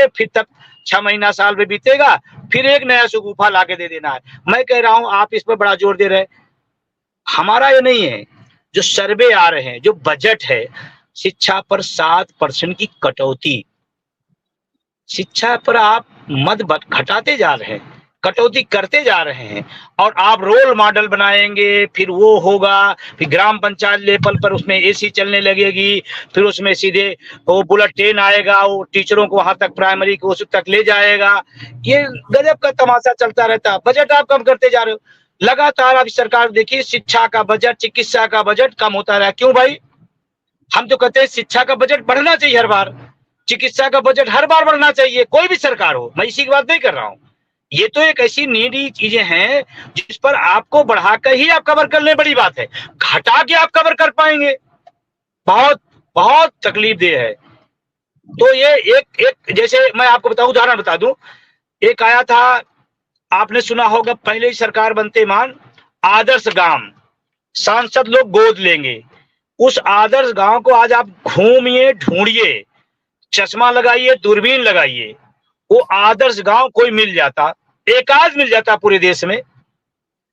फिर तक 6 महीना साल में बीतेगा, फिर एक नया शगुफा ला के दे देना है। मैं कह रहा हूं आप इस पर बड़ा जोर दे रहे हैं। हमारा ये नहीं है, जो सर्वे आ रहे हैं, जो बजट है, शिक्षा पर 7% की कटौती, शिक्षा पर आप मद घटाते जा रहे हैं, कटौती करते जा रहे हैं, और आप रोल मॉडल बनाएंगे, फिर वो होगा, फिर ग्राम पंचायत लेवल पर उसमें एसी चलने लगेगी, फिर उसमें सीधे वो बुलेट ट्रेन आएगा, वो टीचरों को वहां तक प्राइमरी को उस तक ले जाएगा। ये गजब का तमाशा चलता रहता है। बजट आप कम करते जा रहे हो लगातार। आप सरकार देखिए, शिक्षा का बजट, चिकित्सा का बजट कम होता रहा। क्यों भाई? हम तो कहते हैं शिक्षा का बजट बढ़ना चाहिए हर बार, चिकित्सा का बजट हर बार बढ़ना चाहिए, कोई भी सरकार हो। मैं इसी की बात नहीं कर रहा हूं। ये तो एक ऐसी नीडी चीजें हैं जिस पर आपको बढ़ाकर ही आप कवर कर ले, बड़ी बात है। घटा के आप कवर कर पाएंगे, बहुत बहुत तकलीफदेह है। तो ये एक जैसे मैं आपको बताऊं, उदाहरण बता दूं। एक आया था, आपने सुना होगा, पहले ही सरकार बनते मान आदर्श गांव, सांसद लोग गोद लेंगे। उस आदर्श गांव को आज आप घूमिए, ढूंढिए, चश्मा लगाइए, दूरबीन लगाइए, वो आदर्श गांव कोई मिल जाता, एकाध मिल जाता पूरे देश में।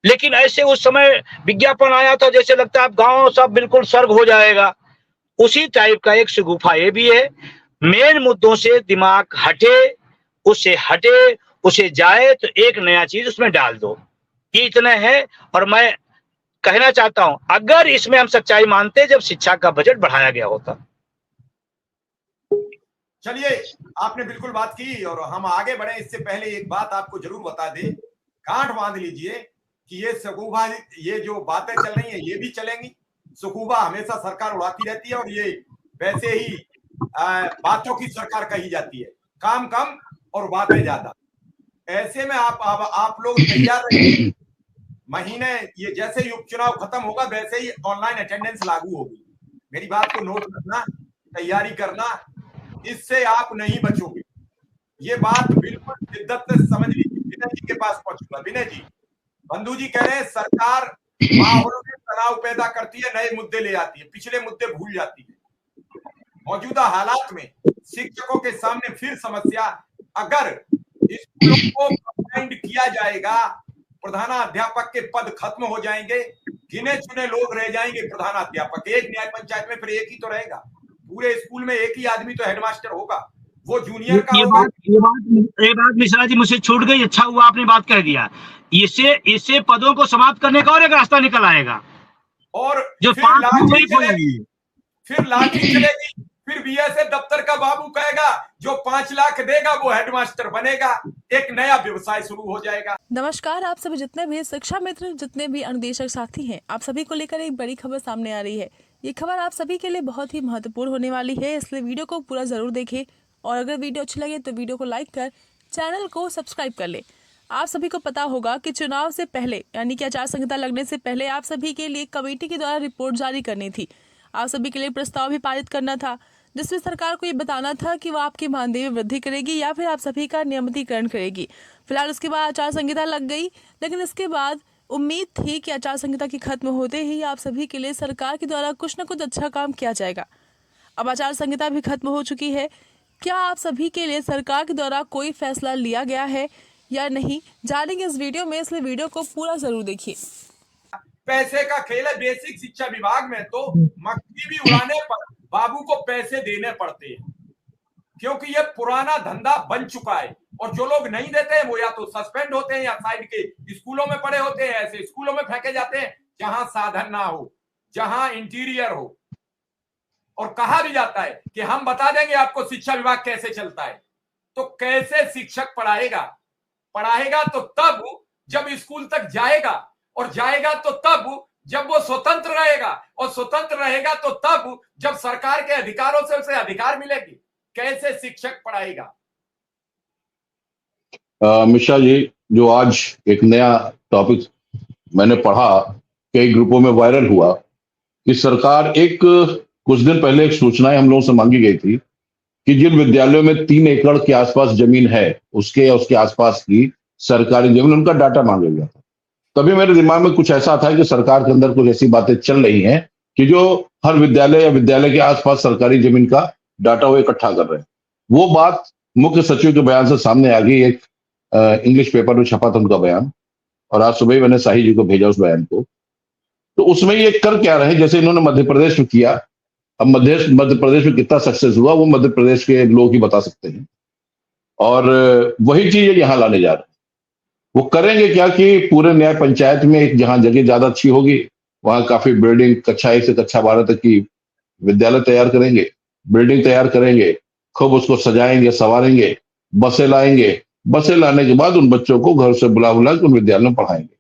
लेकिन ऐसे उस समय विज्ञापन आया था जैसे लगता है गांव सब बिल्कुल स्वर्ग हो जाएगा। उसी टाइप का एक शगुफा ये भी है। मेन मुद्दों से दिमाग हटे, उसे जाए तो एक नया चीज उसमें डाल दो। ये इतना है। और मैं कहना चाहता हूं, अगर इसमें हम सच्चाई मानते जब शिक्षा का बजट बढ़ाया गया होता। चलिए, आपने बिल्कुल बात की और हम आगे बढ़े इससे पहले एक बात आपको जरूर बता दे, गांठ बांध लीजिए कि ये शगुफा, ये जो बातें चल रही हैं ये भी चलेंगी। शगुफा हमेशा सरकार उड़ाती रहती है और ये वैसे ही बातों की सरकार कही जाती है, काम कम और बातें ज्यादा। ऐसे में आप लोग तैयार रहिए। महीने ये जैसे ही उपचुनाव खत्म होगा वैसे ही ऑनलाइन अटेंडेंस लागू होगी। मेरी बात को नोट करना, तैयारी करना, इससे आप नहीं बचोगे। ये बात बिल्कुल शिद्दत से समझ लीजिए। विनय जी के पास पहुंचूंगा। विनय जी, बंधु जी कह रहे हैं सरकार माहौल में तनाव पैदा करती है, नए मुद्दे ले आती है, पिछले मुद्दे भूल जाती है। मौजूदा हालात में शिक्षकों के सामने फिर समस्या, अगर स्कूलों को कंबाइंड किया जाएगा, प्रधानाध्यापक के पद खत्म हो जाएंगे, गिने चुने लोग रह जाएंगे प्रधानाध्यापक। एक न्याय पंचायत में फिर एक ही तो रहेगा, पूरे स्कूल में एक ही आदमी तो हेडमास्टर होगा, वो जूनियर का होगा। ये बात मिश्रा जी मुझसे छूट गई, अच्छा हुआ आपने बात कह दिया। इससे पदों को समाप्त करने का और एक रास्ता निकल आएगा। और जो फिर लाठी चलेगी, फिर बीएसए दफ्तर का बाबू कहेगा जो 5 लाख देगा वो हेडमास्टर बनेगा, एक नया व्यवसाय शुरू हो जाएगा। नमस्कार, आप सभी जितने भी शिक्षा मित्र, जितने भी अनुदेशक साथी हैं, आप सभी को लेकर एक बड़ी खबर सामने आ रही है। ये खबर आप सभी के लिए बहुत ही महत्वपूर्ण होने वाली है, इसलिए वीडियो को पूरा जरूर देखें। और अगर वीडियो अच्छी लगे तो वीडियो को लाइक कर चैनल को सब्सक्राइब कर ले। आप सभी को पता होगा कि चुनाव से पहले, यानी कि आचार संहिता लगने से पहले, आप सभी के लिए कमेटी के द्वारा रिपोर्ट जारी करनी थी। आप सभी के लिए प्रस्ताव भी पारित करना था, जिसमें सरकार को ये बताना था कि वो आपके मानदेय में वृद्धि करेगी या फिर आप सभी का नियमितीकरण करेगी। फिलहाल उसके बाद आचार संहिता लग गई, लेकिन इसके बाद उम्मीद थी कि आचार संहिता की खत्म होते ही आप सभी के लिए सरकार के द्वारा कुछ न कुछ अच्छा काम किया जाएगा। अब आचार संहिता भी खत्म हो चुकी है। क्या आप सभी के लिए सरकार के द्वारा कोई फैसला लिया गया है या नहीं, जानेंगे इस वीडियो में, इसलिए वीडियो को पूरा जरूर देखिए। पैसे का खेल है। बेसिक शिक्षा विभाग में तो मक्खी भी उड़ाने पर बाबू को पैसे देने पड़ते हैं, क्योंकि ये पुराना धंधा बन चुका है। और जो लोग नहीं देते हैं वो या तो सस्पेंड होते हैं या साइड के स्कूलों में पड़े होते हैं, ऐसे स्कूलों में फेंके जाते हैं जहां साधन ना हो, जहां इंटीरियर हो। और कहा भी जाता है कि हम बता देंगे आपको शिक्षा विभाग कैसे चलता है। तो कैसे शिक्षक पढ़ाएगा तो तब जब स्कूल तक जाएगा, और जाएगा तो तब जब वो स्वतंत्र रहेगा, और स्वतंत्र रहेगा तो तब जब सरकार के अधिकारों से उसे अधिकार मिलेगी। कैसे शिक्षक पढ़ाएगा? मिश्रा जी, जो आज एक नया टॉपिक मैंने पढ़ा, कई ग्रुपों में वायरल हुआ कि सरकार कुछ दिन पहले एक सूचना हम लोगों से मांगी गई थी कि जिन विद्यालयों में 3 एकड़ के आसपास जमीन है, उसके या उसके आसपास की सरकारी जमीन, उनका डाटा मांगा गया था। तभी मेरे दिमाग में कुछ ऐसा था कि सरकार के अंदर कुछ ऐसी बातें चल रही हैं कि जो हर विद्यालय या विद्यालय के आसपास सरकारी जमीन का डाटा वो इकट्ठा कर रहे हैं। वो बात मुख्य सचिव के बयान से सामने आ गई। एक इंग्लिश पेपर में छपा था उनका बयान, और आज सुबह ही मैंने शाही जी को भेजा उस बयान को। तो उसमें ये कर क्या रहे, जैसे इन्होंने मध्य प्रदेश में किया, अब मध्य प्रदेश में कितना सक्सेस हुआ वो मध्य प्रदेश के लोग ही बता सकते हैं, और वही चीज यहाँ लाने जा रहे हैं। वो करेंगे क्या कि पूरे न्याय पंचायत में एक जहां जगह ज्यादा अच्छी होगी वहां काफी बिल्डिंग कक्षा 1 से कक्षा 12 तक की विद्यालय तैयार करेंगे, बिल्डिंग तैयार करेंगे, खूब उसको सजाएंगे, संवारेंगे, बसें लाएंगे, बसें लाने के बाद उन बच्चों को घर से बुला बुला के उन विद्यालय में पढ़ाएंगे।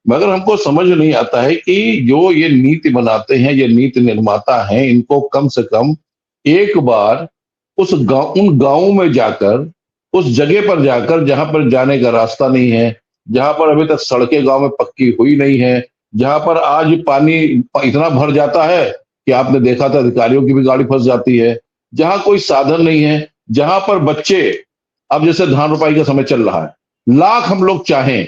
मगर हमको समझ नहीं आता है कि जो ये नीति बनाते हैं, ये नीति निर्माता हैं, इनको कम से कम एक बार उन गांवों में जाकर, उस जगह पर जाकर जहां पर जाने का रास्ता नहीं है, जहां पर अभी तक सड़कें गांव में पक्की हुई नहीं है, जहां पर आज पानी इतना भर जाता है कि आपने देखा था अधिकारियों की भी गाड़ी फंस जाती है, जहां कोई साधन नहीं है, जहां पर बच्चे, अब जैसे धान रोपाई का समय चल रहा है, लाख हम लोग चाहें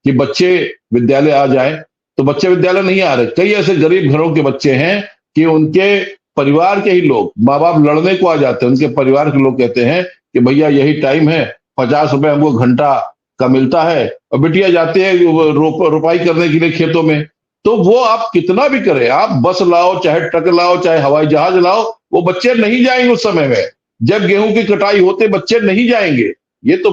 कि बच्चे विद्यालय आ जाए तो बच्चे विद्यालय नहीं आ रहे। कई ऐसे गरीब घरों के बच्चे हैं कि उनके परिवार के ही लोग, माँ बाप लड़ने को आ जाते हैं, उनके परिवार के लोग कहते हैं कि भैया यही टाइम है, 50 रुपए हमको घंटा का मिलता है, और बिटिया जाते हैं रोपाई करने के लिए खेतों में। तो वो आप कितना भी करें, आप बस लाओ, चाहे ट्रक लाओ, चाहे हवाई जहाज लाओ, वो बच्चे नहीं जाएंगे उस समय में। जब गेहूं की कटाई होते बच्चे नहीं जाएंगे। ये तो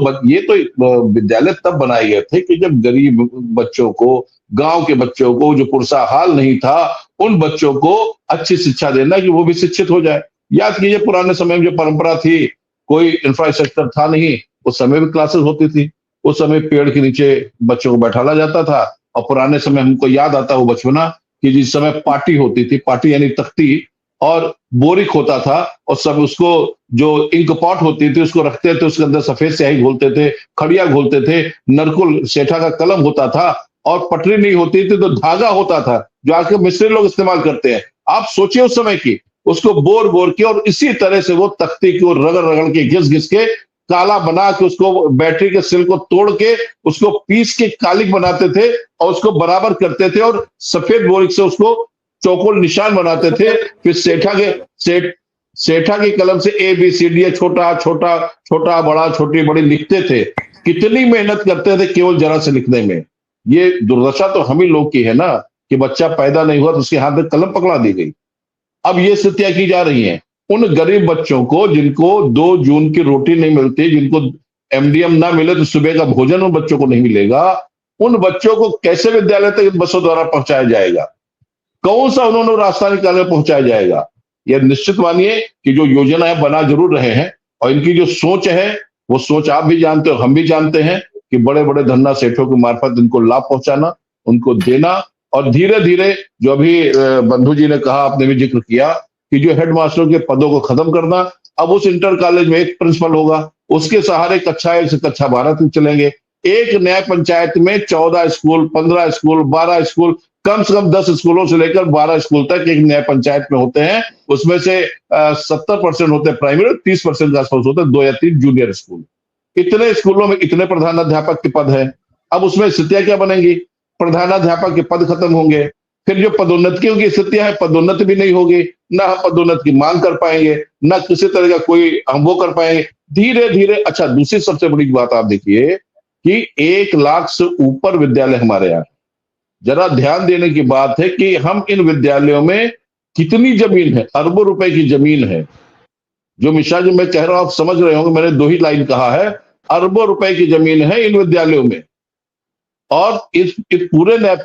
विद्यालय तब बनाए गए थे कि जब गरीब बच्चों को, गांव के बच्चों को, जो पुरसा हाल नहीं था, उन बच्चों को अच्छी शिक्षा देना कि वो भी शिक्षित हो जाए। याद कीजिए पुराने समय में जो परंपरा थी, कोई इंफ्रास्ट्रक्चर था नहीं, उस समय भी क्लासेस होती थी, उस समय पेड़ के नीचे बच्चों को बैठाला जाता था। और पुराने समय हमको याद आता वो बचपना कि जिस समय पार्टी होती थी, पार्टी यानी तख्ती, और बोरिक होता था, और सब उसको जो इंक पॉट होती थी उसको रखते थे, उसके अंदर सफेद स्याही घोलते थे, खड़िया घोलते थे, नरकुल सेठा का कलम होता था, और पटरी नहीं होती थी तो धागा होता था जो आजकल मिस्त्री लोग इस्तेमाल करते हैं। आप सोचिए उस समय की, उसको बोर बोर के और इसी तरह से वो तख्ती को रगड़ रगड़ के घिस घिस के काला बना के उसको बैटरी के सेल को तोड़ के उसको पीस के कालिक बनाते थे और उसको बराबर करते थे और सफेद बोरिक से उसको चौकोर निशान बनाते थे। फिर सेठा के कलम से ABCD छोटा छोटा छोटा बड़ा छोटी बड़ी लिखते थे। कितनी मेहनत करते थे केवल जरा से लिखने में। ये दुर्दशा तो हम ही लोग की है ना कि बच्चा पैदा नहीं हुआ तो उसके हाथ में कलम पकड़ा दी गई। अब ये स्थितियां की जा रही हैं उन गरीब बच्चों को जिनको 2 जून की रोटी नहीं मिलती, जिनको MDM ना मिले तो सुबह का भोजन उन बच्चों को नहीं मिलेगा। उन बच्चों को कैसे विद्यालय तक बसों द्वारा पहुंचाया जाएगा? कौन सा उन्होंने रास्ता निकालने पहुंचाया जाएगा? यह निश्चित मानिए कि जो योजना है बना जरूर रहे हैं और इनकी जो सोच है वो सोच आप भी जानते हो, हम भी जानते हैं कि बड़े बड़े धन्ना सेठों के मार्फत इनको लाभ पहुंचाना, उनको देना, और धीरे धीरे जो अभी बंधु जी ने कहा, आपने भी जिक्र किया कि जो हेडमास्टरों के पदों को खत्म करना। अब उस इंटर कॉलेज में एक प्रिंसिपल होगा, उसके सहारे कक्षा 1 से कक्षा 12 तक चलेंगे। एक न्याय पंचायत में 14 स्कूल, 15 स्कूल, 12 स्कूल, कम से कम 10 स्कूलों से लेकर 12 स्कूल तक एक न्याय पंचायत में होते हैं। उसमें से 70% होते हैं प्राइमरी, 30% के आसपास होते हैं 2 या 3 जूनियर स्कूल। इतने स्कूलों में इतने प्रधानाध्यापक के पद है। अब उसमें स्थितियां क्या बनेंगी? प्रधानाध्यापक के पद खत्म होंगे, फिर जो पदोन्नतियों की स्थितियां है, पदोन्नति भी नहीं होगी, ना हम पदोन्नति की मांग कर पाएंगे, ना किसी तरह का कोई हम वो कर पाएंगे। धीरे धीरे अच्छा, दूसरी सबसे बड़ी बात आप देखिए कि 1 लाख से ऊपर विद्यालय हमारे यहाँ। जरा ध्यान देने की बात है कि हम इन विद्यालयों में कितनी जमीन है, अरबों रुपए की जमीन है। जो मिश्रा जी मैं कह रहा हूं आप समझ रहे होंगे, मैंने 2 ही लाइन कहा है, अरबों रुपए की जमीन है इन विद्यालयों में। और इस पूरे न्याय